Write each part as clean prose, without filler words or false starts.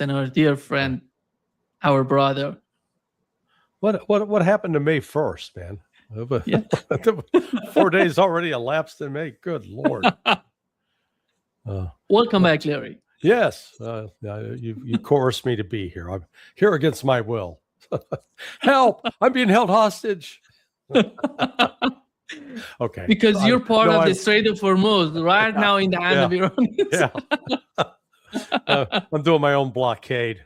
and our dear friend, our brother. What happened to May 1st, man? Yeah. 4 days already elapsed in May. Good Lord. Welcome back, Larry. Yes, you coerced me to be here. I'm here against my will. Help! I'm being held hostage. Okay. Because you're part of the Strait of Hormuz right now in the hand of Iranians. Yeah. I'm doing my own blockade.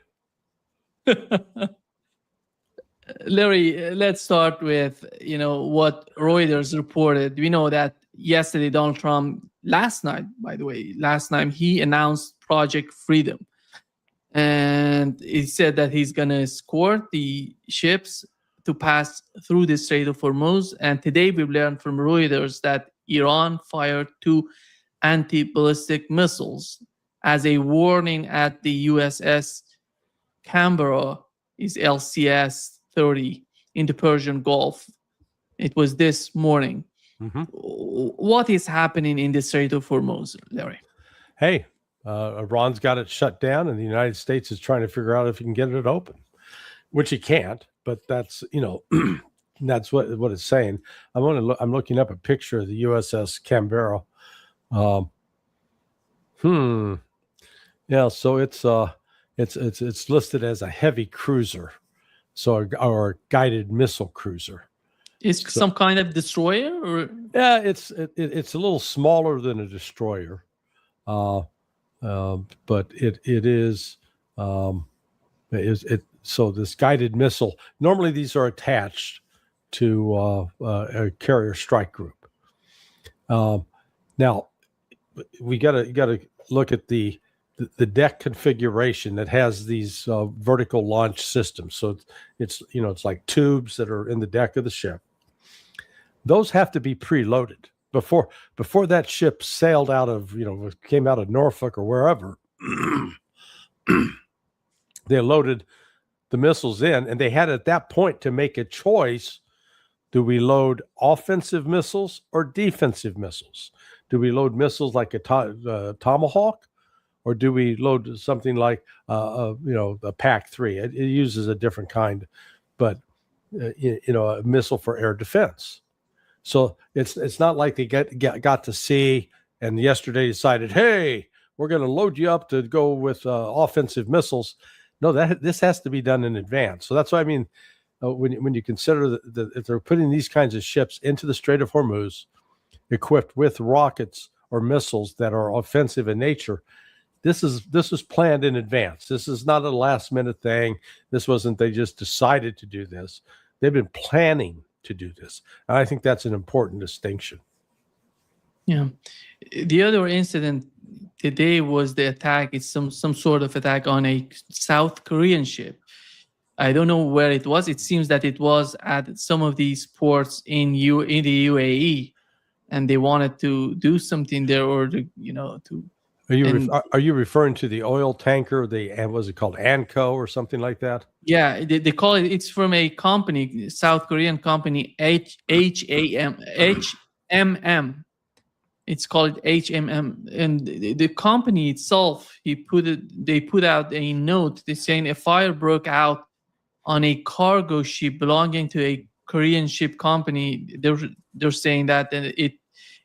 Larry, let's start with, what Reuters reported. We know that yesterday, Donald Trump, last night, he announced Project Freedom. And he said that he's going to escort the ships to pass through the Strait of Hormuz. And today we've learned from Reuters that Iran fired 2 anti-ballistic missiles as a warning at the USS Canberra, is LCS-30 in the Persian Gulf. It was this morning. Mm-hmm. What is happening in the Strait of Hormuz, Larry? Hey, Iran's got it shut down, and the United States is trying to figure out if he can get it open, which he can't. But that's that's what it's saying. I'm looking up a picture of the USS Canberra. Yeah, so it's listed as a heavy cruiser, or a guided missile cruiser. It's some kind of destroyer, or yeah, it's a little smaller than a destroyer, but it is. So this guided missile. Normally, these are attached to a carrier strike group. Now, we gotta look at the deck configuration that has these vertical launch systems. So it's like tubes that are in the deck of the ship. Those have to be preloaded before that ship sailed out of, came out of Norfolk or wherever. They loaded the missiles in, and they had at that point to make a choice. Do we load offensive missiles or defensive missiles? Do we load missiles like a Tomahawk, or do we load something like a PAC-3? It uses a different kind, but a missile for air defense. So it's not like they got to sea and yesterday decided, hey, we're going to load you up to go with offensive missiles. No, this has to be done in advance. So that's what I mean. When you consider that if they're putting these kinds of ships into the Strait of Hormuz, equipped with rockets or missiles that are offensive in nature, this was planned in advance. This is not a last minute thing. This wasn't they just decided to do this. They've been planning to do this, and I think that's an important distinction. Yeah, the other incident today was the attack. It's some sort of attack on a South Korean ship. I don't know where it was. It seems that it was at some of these ports in the UAE, and they wanted to do something there, or to. Are you referring to the oil tanker? Was it called ANCO or something like that? Yeah, they call it. It's from a company, South Korean company, HMM. It's called HMM, and the company itself, they put out a note. They're saying a fire broke out on a cargo ship belonging to a Korean ship company. They're saying that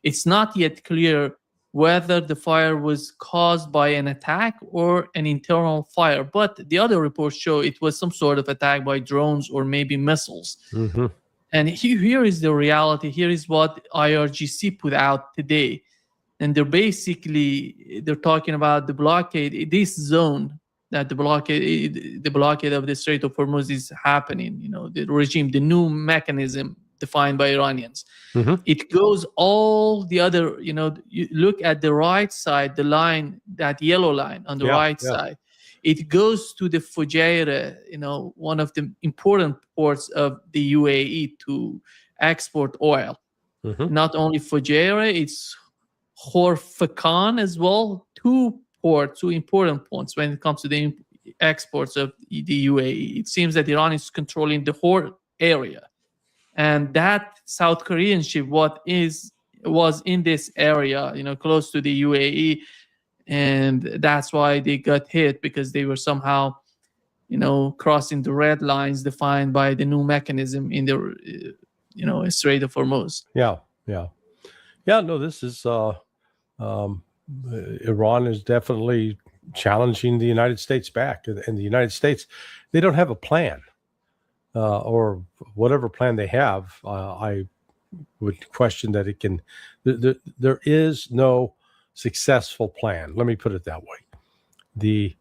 it's not yet clear whether the fire was caused by an attack or an internal fire. But the other reports show it was some sort of attack by drones or maybe missiles. Mm-hmm. And here is the reality. Here is what IRGC put out today. And they're talking about the blockade, this zone that the blockade of the Strait of Hormuz is happening, the regime, the new mechanism defined by Iranians. Mm-hmm. It goes all the other, you look at the right side, the line, that yellow line on the right side, it goes to the Fujairah, one of the important ports of the UAE to export oil. Mm-hmm. Not only Fujairah, it's Horfakan as well, two important points when it comes to the exports of the UAE. It seems that Iran is controlling the whole area. And that South Korean ship, was in this area, close to the UAE, and that's why they got hit, because they were somehow, crossing the red lines defined by the new mechanism in the, Strait of Hormuz. Yeah. No, this is Iran is definitely challenging the United States back, and the United States, they don't have a plan, or whatever plan they have. I would question that it can. There is no successful plan. Let me put it that way.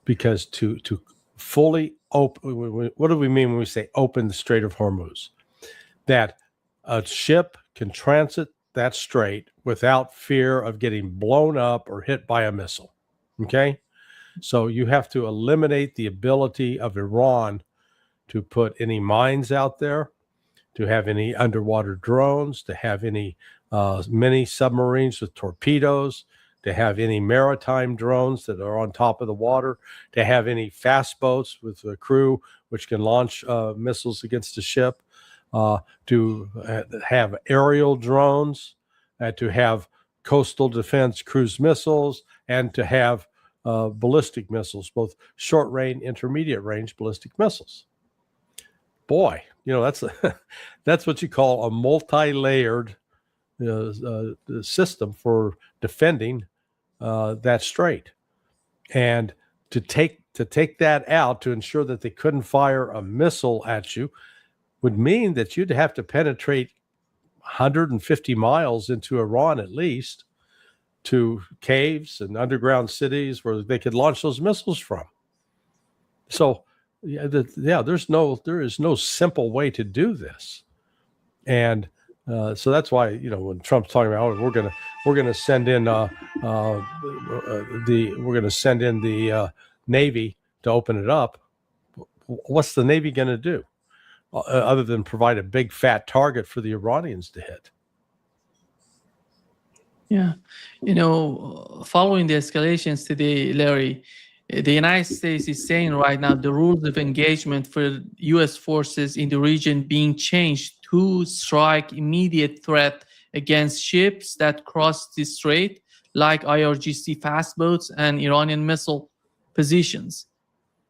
Because to fully open, what do we mean when we say open the Strait of Hormuz? That a ship can transit that strait without fear of getting blown up or hit by a missile. Okay? So you have to eliminate the ability of Iran to put any mines out there, to have any underwater drones, to have any mini submarines with torpedoes, to have any maritime drones that are on top of the water, to have any fast boats with a crew which can launch missiles against a ship, to have aerial drones, to have coastal defense cruise missiles, and to have ballistic missiles, both short range, intermediate range ballistic missiles. Boy, that's what you call a multi-layered system for defending that strait. And to take that out, to ensure that they couldn't fire a missile at you, would mean that you'd have to penetrate 150 miles into Iran at least, to caves and underground cities where they could launch those missiles from. So there is no simple way to do this. And so that's why, when Trump's talking about, we're gonna send in the Navy to open it up. What's the Navy going to do other than provide a big fat target for the Iranians to hit? Yeah. Following the escalations today, Larry, the United States is saying right now the rules of engagement for U.S. forces in the region being changed to strike immediate threat against ships that cross the strait, like IRGC fast boats and Iranian missile positions.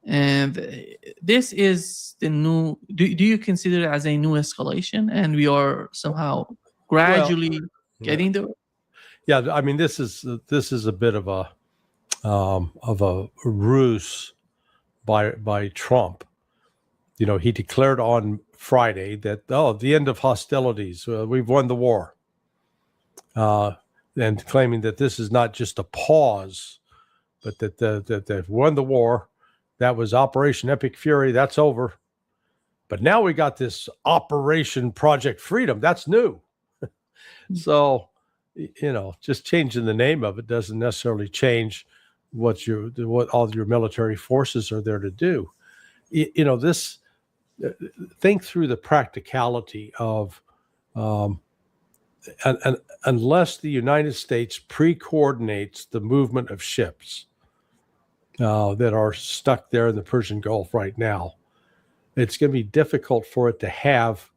And this is the new. Do you consider it as a new escalation, and we are somehow gradually getting there? Yeah, I mean, this is a bit of a ruse by Trump. He declared on Friday that the end of hostilities, we've won the war, and claiming that this is not just a pause, but that they've won the war. That was Operation Epic Fury. That's over. But now we got this Operation Project Freedom. That's new. So, just changing the name of it doesn't necessarily change what all your military forces are there to do. This, think through the practicality of, unless the United States pre-coordinates the movement of ships that are stuck there in the Persian Gulf right now, it's going to be difficult for it to have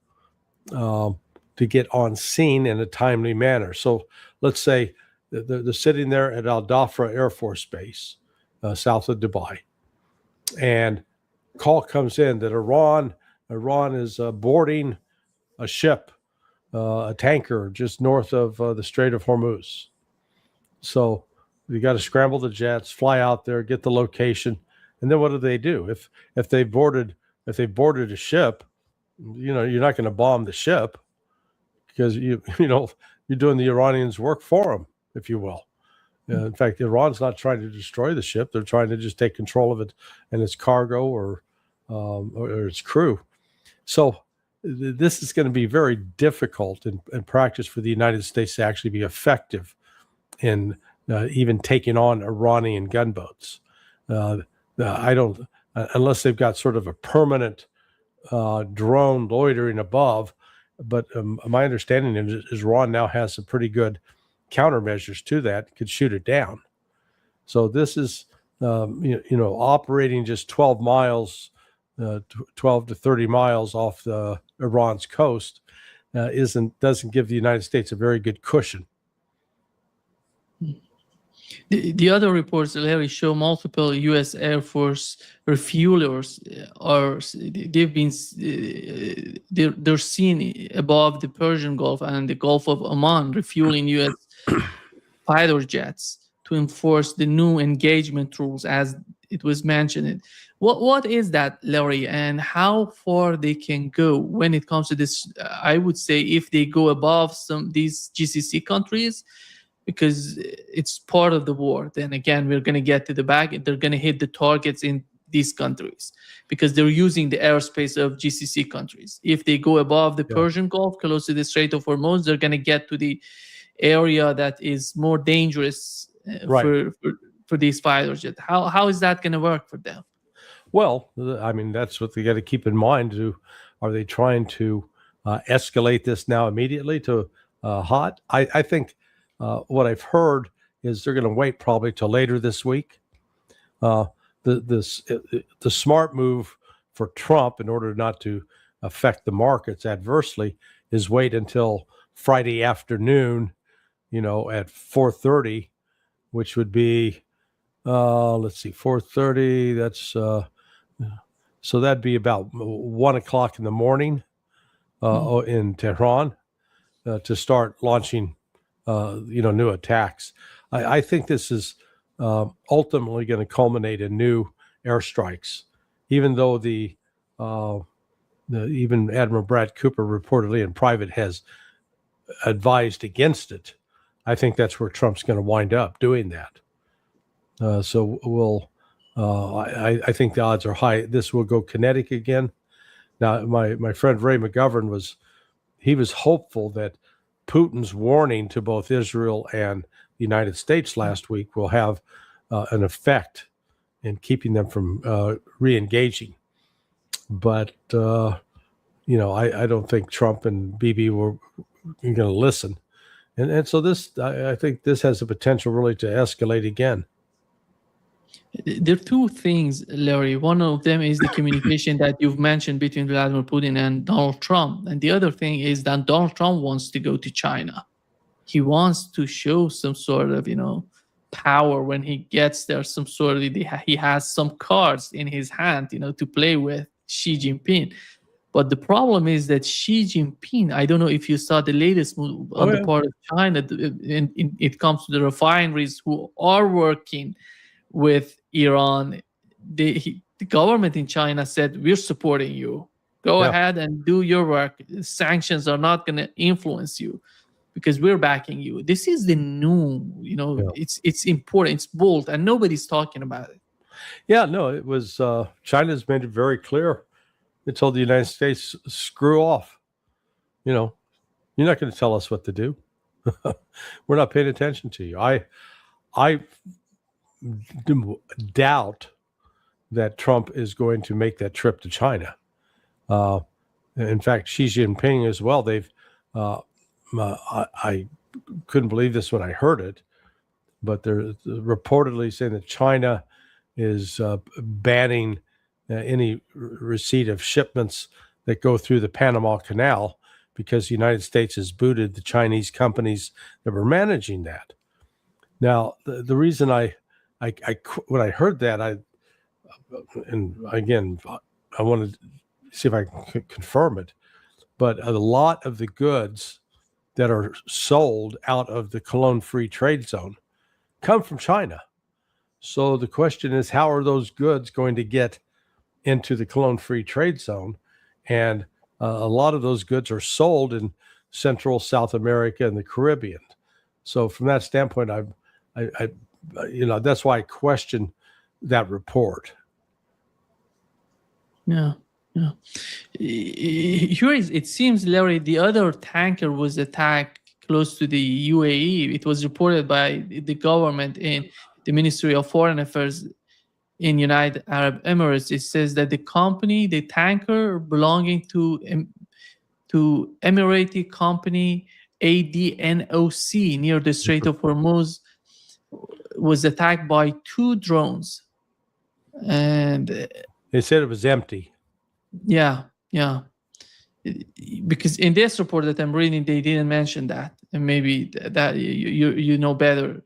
to get on scene in a timely manner. So let's say they're sitting there at Al Dhafra Air Force Base, south of Dubai, and call comes in that Iran is boarding a ship, a tanker just north of the Strait of Hormuz. So you got to scramble the jets, fly out there, get the location, and then what do? If they boarded a ship, you're not going to bomb the ship, because you're doing the Iranians' work for them, if you will. In fact, Iran's not trying to destroy the ship; they're trying to just take control of it and its cargo or its crew. So this is going to be very difficult in practice for the United States to actually be effective in even taking on Iranian gunboats. I don't, unless they've got sort of a permanent drone loitering above. But my understanding is Iran now has some pretty good countermeasures to that, could shoot it down. So this is, operating just 12 miles, 12 to 30 miles off Iran's coast doesn't give the United States a very good cushion. The other reports, Larry, show multiple U.S. Air Force refuelers they're seen above the Persian Gulf and the Gulf of Oman refueling U.S. fighter jets to enforce the new engagement rules, as it was mentioned. What is that, Larry, and how far they can go when it comes to this? I would say if they go above these GCC countries, because it's part of the war. Then again, we're going to get to the back. They're going to hit the targets in these countries because they're using the airspace of GCC countries. If they go above the Persian Gulf, close to the Strait of Hormuz, they're going to get to the area that is more dangerous for these fighter jets. How is that going to work for them? Well, I mean, that's what they got to keep in mind. Are they trying to escalate this now immediately to hot? I think what I've heard is they're going to wait probably till later this week. The smart move for Trump, in order not to affect the markets adversely, is wait until Friday afternoon, at 4:30, which would be, 4:30. That's so that'd be about 1:00 in the morning in Tehran to start launching, new attacks. I think this is ultimately going to culminate in new airstrikes, even though even Admiral Brad Cooper reportedly in private has advised against it. I think that's where Trump's going to wind up doing that. I think the odds are high this will go kinetic again. Now, my friend Ray McGovern was hopeful that Putin's warning to both Israel and the United States last week will have an effect in keeping them from re-engaging. But, I don't think Trump and Bibi were going to listen. And so I think this has the potential really to escalate again. There are two things, Larry. One of them is the communication that you've mentioned between Vladimir Putin and Donald Trump. And the other thing is that Donald Trump wants to go to China. He wants to show some sort of, power when he gets there, he has some cards in his hand, to play with Xi Jinping. But the problem is that Xi Jinping, I don't know if you saw the latest move on the part of China, it comes to the refineries who are working with Iran. The government in China said, we're supporting you. Go ahead and do your work. Sanctions are not going to influence you because we're backing you. This is the new, it's important, it's bold, and nobody's talking about it. Yeah, no, it was, China's made it very clear. It told the United States, screw off. You're not going to tell us what to do. We're not paying attention to you. I doubt that Trump is going to make that trip to China. In fact, Xi Jinping as well. They've, I couldn't believe this when I heard it, but they're reportedly saying that China is banning any receipt of shipments that go through the Panama Canal because the United States has booted the Chinese companies that were managing that. Now, the reason I when I heard that, and again, I wanted to see if I could confirm it, but a lot of the goods that are sold out of the Cologne Free Trade Zone come from China. So the question is, how are those goods going to get into the Cologne Free Trade Zone? And a lot of those goods are sold in Central, South America, and the Caribbean. So from that standpoint, I that's why I question that report. Yeah. Here it seems, Larry, the other tanker was attacked close to the UAE. It was reported by the government in the Ministry of Foreign Affairs in United Arab Emirates. It says that the tanker belonging to Emirati company ADNOC near the Strait of Hormuz was attacked by 2 drones. And they said it was empty. Yeah. Because in this report that I'm reading, they didn't mention that. And maybe that you know better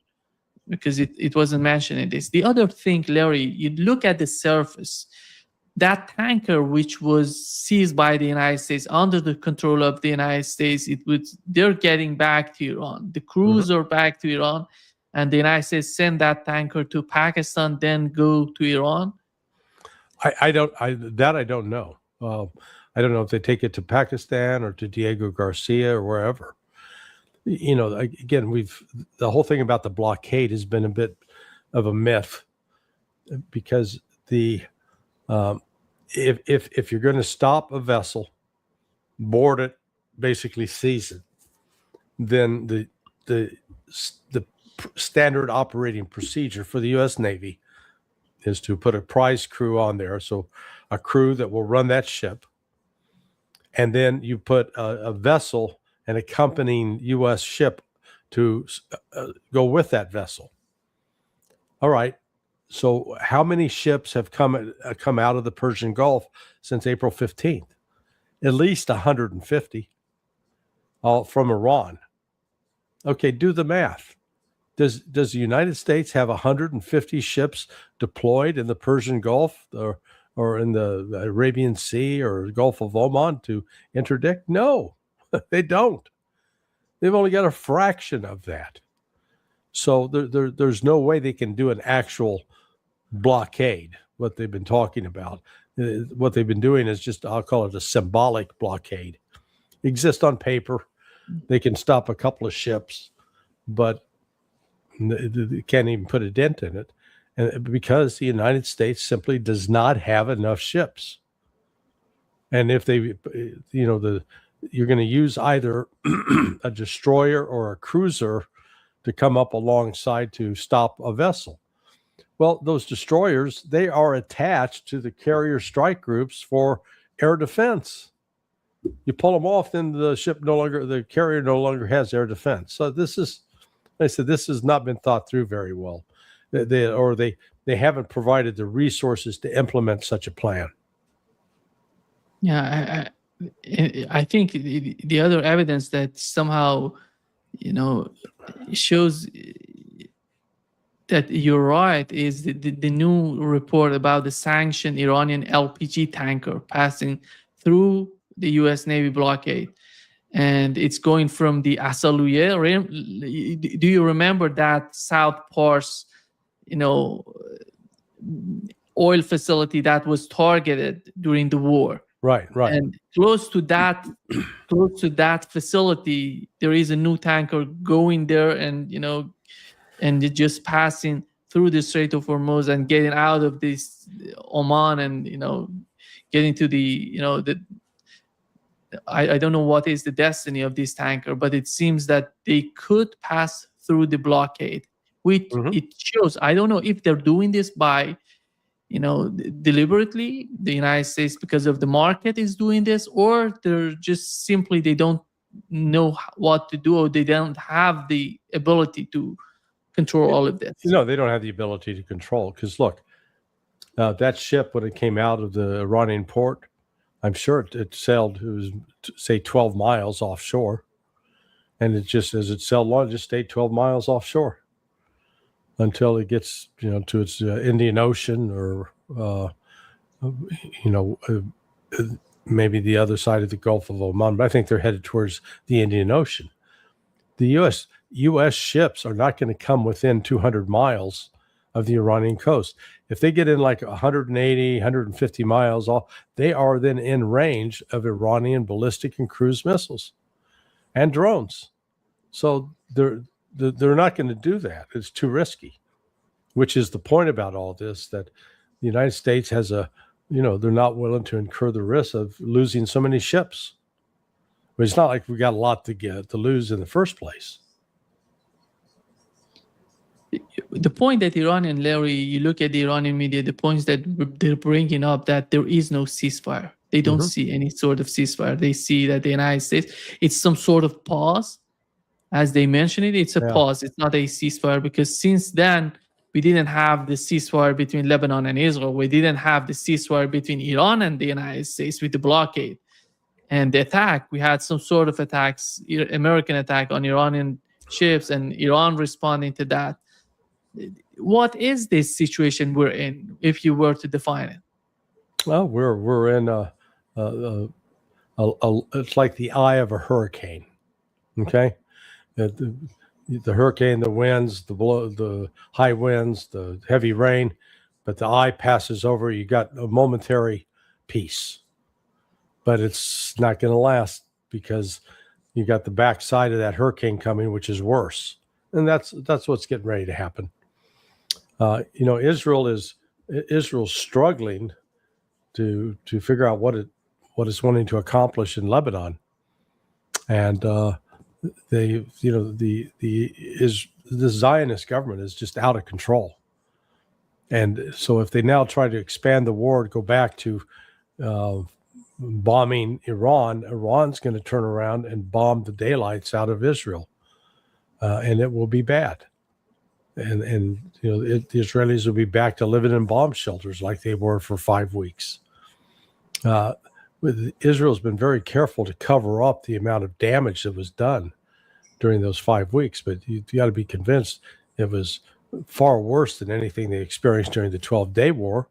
because it wasn't mentioned in this. The other thing, Larry, you look at the surface. That tanker, which was seized by the United States under the control of the United States, they're getting back to Iran. The crews are back to Iran, and the United States send that tanker to Pakistan, then go to Iran. I don't know. I don't know if they take it to Pakistan or to Diego Garcia or wherever. Again, the whole thing about the blockade has been a bit of a myth, because if you're going to stop a vessel, board it, basically seize it, then the standard operating procedure for the U.S. Navy is to put a prize crew on there, so a crew that will run that ship, and then you put a vessel, an accompanying U.S. ship to go with that vessel. All right. So how many ships have come out of the Persian Gulf since April 15th? At least 150, all from Iran. Okay, do the math. Does the United States have 150 ships deployed in the Persian Gulf or in the Arabian Sea or Gulf of Oman to interdict? No, they don't. They've only got a fraction of that. So there's no way they can do an actual blockade, what they've been talking about. What they've been doing is just, I'll call it a symbolic blockade. Exists on paper. They can stop a couple of ships, but they can't even put a dent in it. And because the United States simply does not have enough ships. And if you're going to use either a destroyer or a cruiser to come up alongside to stop a vessel. Well, those destroyers, they are attached to the carrier strike groups for air defense. You pull them off, then the carrier no longer has air defense. So this has not been thought through very well. They haven't provided the resources to implement such a plan. Yeah, I think the other evidence that somehow, shows that you're right is the new report about the sanctioned Iranian LPG tanker passing through the U.S. Navy blockade. And it's going from the Asaluye. Do you remember that South Pars, oil facility that was targeted during the war? Right. And close to that facility, there is a new tanker going there, and and just passing through the Strait of Hormuz and getting out of this Oman, and getting to the I don't know what is the destiny of this tanker, but it seems that they could pass through the blockade, which it shows. I don't know if they're doing this by deliberately, the United States, because of the market, is doing this, or they're just simply they don't know what to do, or they don't have the ability to control all of this. No, they don't have the ability to control, because look, that ship, when it came out of the Iranian port, I'm sure it sailed, it was say 12 miles offshore, and it just, as it sailed along, just stayed 12 miles offshore until it gets to its Indian Ocean, or maybe the other side of the Gulf of Oman. But I think they're headed towards the Indian Ocean. The U.S. ships are not going to come within 200 miles of the Iranian coast. If they get in like 180, 150 miles off, they are then in range of Iranian ballistic and cruise missiles and drones. So they're not going to do that. It's too risky, which is the point about all this, that the United States has they're not willing to incur the risk of losing so many ships. But it's not like we got a lot to lose in the first place. The point that Larry, you look at the Iranian media, the points that they're bringing up, that there is no ceasefire. They don't see any sort of ceasefire. They see that the United States, it's some sort of pause. As they mention it, it's a pause. It's not a ceasefire, because since then, we didn't have the ceasefire between Lebanon and Israel. We didn't have the ceasefire between Iran and the United States with the blockade. And the attack, we had some sort of attacks, American attack on Iranian ships, and Iran responding to that. what is this situation we're in, if you were to define it? Well, we're in it's like the eye of a hurricane. Okay, the hurricane, the winds, the high winds, the heavy rain, but the eye passes over. You got a momentary peace, but it's not going to last because you got the backside of that hurricane coming, which is worse, and that's what's getting ready to happen. Israel's struggling to figure out what it's wanting to accomplish in Lebanon, and the Zionist government is just out of control. And so if they now try to expand the war, go back to bombing Iran's going to turn around and bomb the daylights out of Israel, and it will be bad. And the Israelis will be back to living in bomb shelters like they were for 5 weeks. Israel's been very careful to cover up the amount of damage that was done during those 5 weeks, but you got to be convinced it was far worse than anything they experienced during the 12-day war.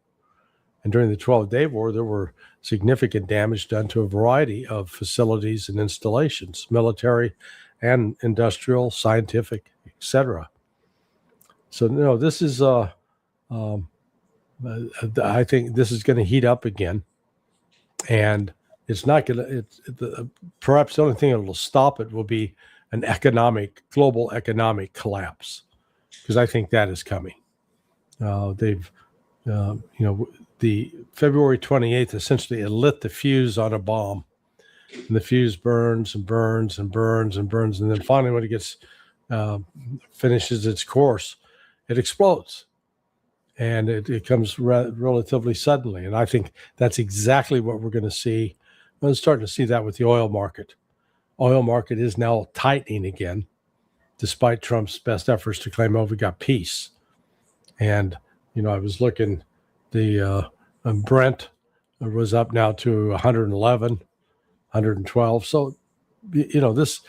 And during the 12-day war, there were significant damage done to a variety of facilities and installations, military and industrial, scientific, etc. So no, this is I think this is going to heat up again, and it's not going to. Perhaps the only thing that will stop it will be an global economic collapse, because I think that is coming. The February 28th essentially lit the fuse on a bomb, and the fuse burns and burns and burns and burns, and then finally, when it gets finishes its course, it explodes, and it comes relatively suddenly. And I think that's exactly what we're going to see. We're starting to see that with the oil market. Oil market is now tightening again, despite Trump's best efforts to claim, oh, we got peace. And, I was looking, the Brent was up now to 111, 112. So, this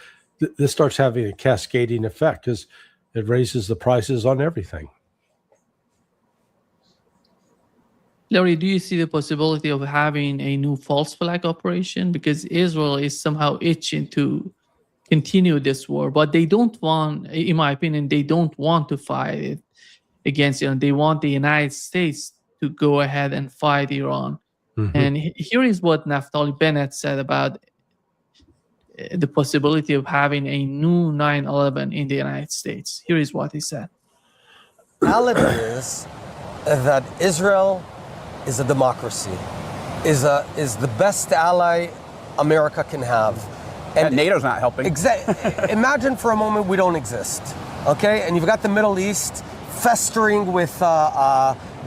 starts having a cascading effect because it raises the prices on everything. Larry, do you see the possibility of having a new false flag operation? Because Israel is somehow itching to continue this war, but they don't want, in my opinion, they don't want to fight it against Iran. They want the United States to go ahead and fight Iran. Mm-hmm. And here is what Naftali Bennett said about the possibility of having a new 9/11 in the United States. Here is what he said. Reality is that Israel is a democracy, is the best ally America can have. And NATO's not helping. Imagine for a moment we don't exist, okay? And you've got the Middle East festering with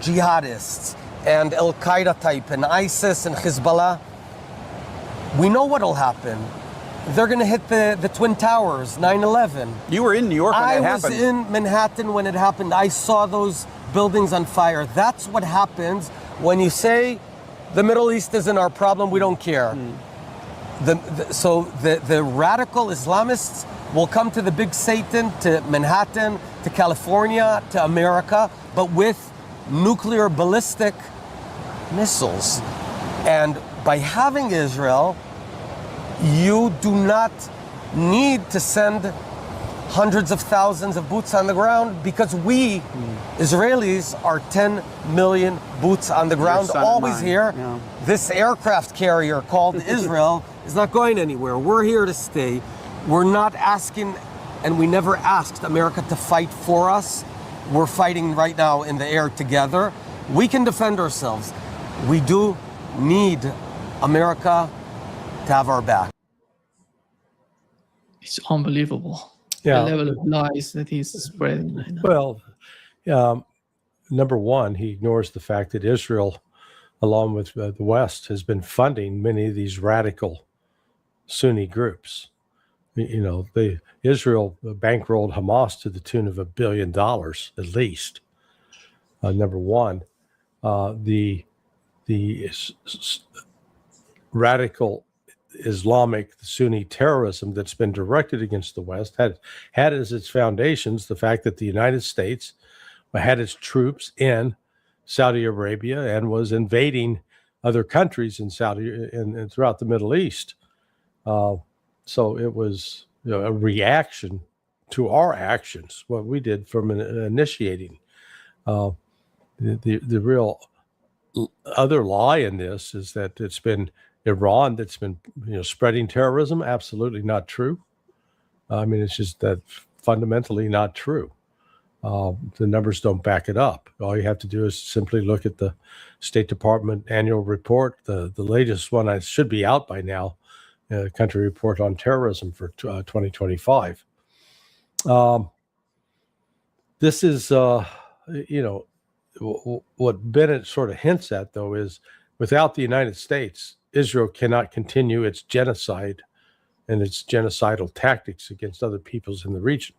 jihadists and Al-Qaeda type and ISIS and Hezbollah. We know what'll happen. They're going to hit the Twin Towers, 9/11. You were in New York when that happened. I was in Manhattan when it happened. I saw those buildings on fire. That's what happens when you say the Middle East isn't our problem, we don't care. So the radical Islamists will come to the big Satan, to Manhattan, to California, to America, but with nuclear ballistic missiles. And by having Israel, you do not need to send hundreds of thousands of boots on the ground, because we, Israelis, are 10 million boots on the ground, always here. Yeah. This aircraft carrier called Israel is not going anywhere. We're here to stay. We're not asking, and we never asked America to fight for us. We're fighting right now in the air together. We can defend ourselves. We do need America to have our back. It's unbelievable. Yeah. The level of lies that he's spreading right now. Well, number one, he ignores the fact that Israel, along with the West, has been funding many of these radical Sunni groups. Israel bankrolled Hamas to the tune of $1 billion at least. Number one, the radical Islamic Sunni terrorism that's been directed against the West had as its foundations the fact that the United States had its troops in Saudi Arabia and was invading other countries in Saudi and throughout the Middle East. So it was a reaction to our actions, what we did from initiating. The real other lie in this is that it's been Iran that's been spreading terrorism. Absolutely not true. I mean, it's just that fundamentally not true. The numbers don't back it up. All you have to do is simply look at the State Department annual report. The latest one should be out by now, country report on terrorism for 2025. This is, what Bennett sort of hints at, though, is without the United States, Israel cannot continue its genocide and its genocidal tactics against other peoples in the region.